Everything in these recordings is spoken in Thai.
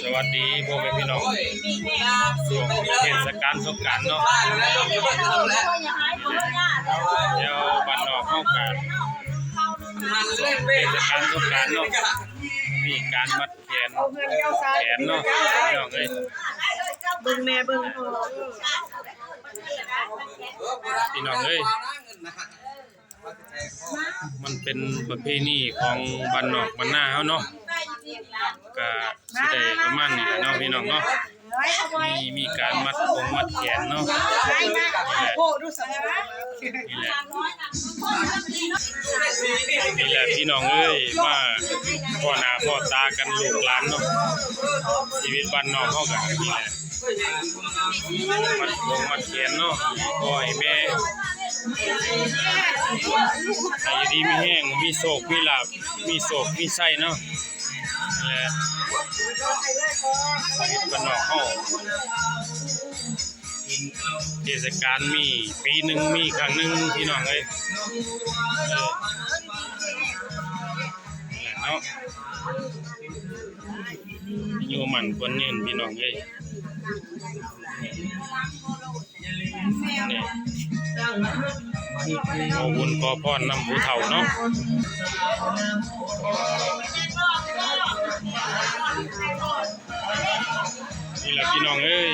สวัสดีพ่อแม่พี่น้องช่วงเทศกาลสงกรานต์เนาะเดี๋ยวบ้านนอกเข้ากันเทศกาลสงกรานต์เนาะมีการมัดแขนเนาะพี่น้องเอ้ยเบิ่งแม่เบิ่งพ่อพี่น้องเอ้ยมันเป็นประเพณีของบ้านนอกบ้านนาเฮาเนาะก็สิได้ประมาณนี้เนาะพี่น้องเนาะมีการมัดแขนเนาะนี่แหละพี่น้องเอ้ยมาพ่อหน้าพ่อตากันลูกหลานเนาะชีวิตบ้านนอกเฮาก็นี่แหละมัดแขนเนาะพ่อให้แม่ให้ดีมีแห้งมีโศกมีลาภมีโศกมีไส้เนาะนี่แหละชีวิตบ้านนอกเฮาเทศกาลมีปีหนึ่งมีครั้งหนึ่งพี่น้องเอ้ยเนาะอยู่มันคนยืนพี่น้องเอ้ยนี่ขอบุญขอพรนำผู้เฒ่าเนาะนี่แหละพี่น้องเอ้ย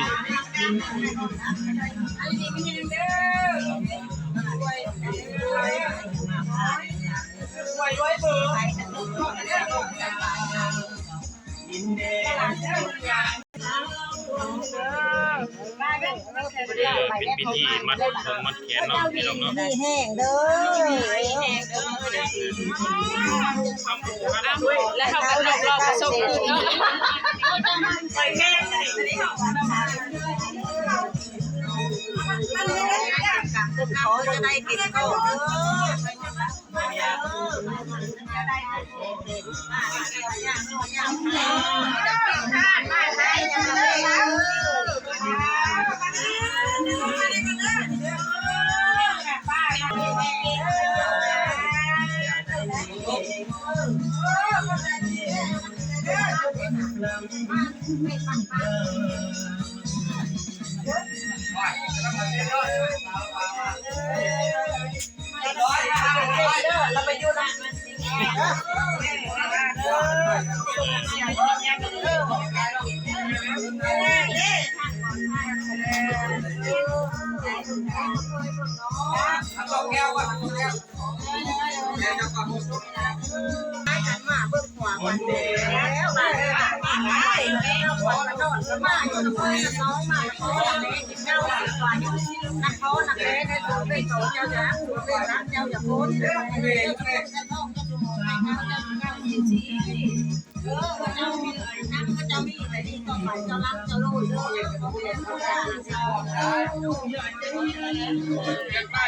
เป็นพิธีมัดแขนเนาะพี่น้องเนาะมีแห้งเด้อแล้วเขาก็รอผสมอีกเนาะเขาจะได้กินก็เราไปดูนะมาเบิ่งขวาวันเดียวมาโดนก็มาอยู่น้องมาเขาเลยกินข้าวกว่าอยู่นักเขานักเล่นในตัวเป็นโตเจ้าจ้าเป็นรักเจ้าอย่าพ้นเจ้าจะต้องจะดูให้เจ้าจริงสิเจ้ามีนั่งก็เจ้ามีแต่นี่ต่อไปเจ้ารักเจ้ารู้เยอะเขาเรียนเขาได้